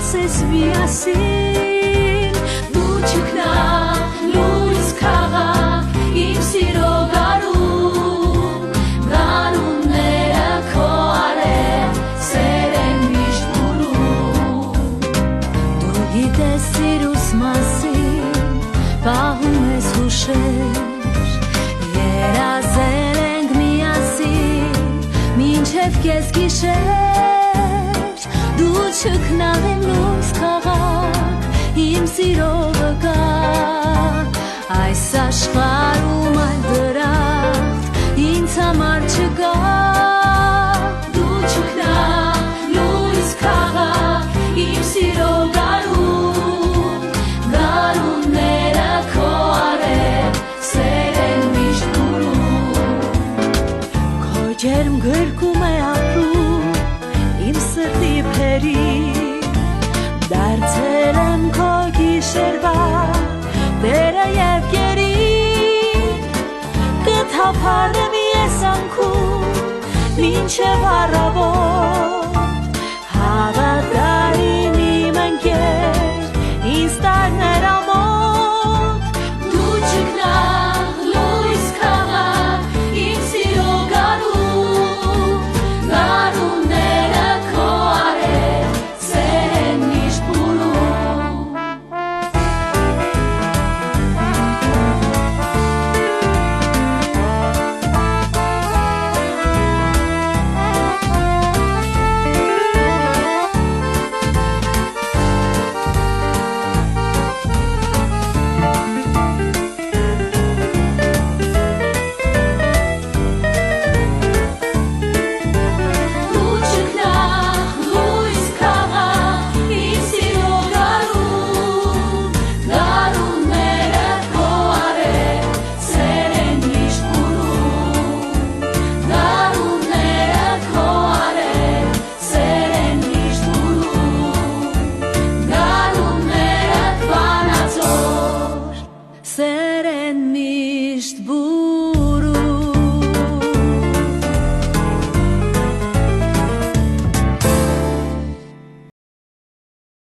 ասես միասին դու չքնա լույս քաղաք իմ սիրո գարունները քո արել սեր են միշտ բուրում դու գիտես սիրուս մասին պահում ես հուշեր երազել ենք միասին մինչև կես գիշեր դու չքնաղեմ լույս քաղաք իմ սիրո վկա այս աշխարհում այլ դրախտ ինձ համար չկա դու չքնա լույս քաղաք իմ սիրո գարունները քո արել սեր են միշտ բուրում քո ջերմ գրկում է ապրում իմ սրտի փերի դարձել եմ քո գիշերվա տերը և գերի կթափառեմ ես անքուն մինչև առավոտ հավատարիմ իմ ընկեր ինձ տարներ ամոթ դու չքնա լույս քաղաք իմ սիրո գարունները քո արել սեր են միշտ բուրում սեր են միշտ բուրում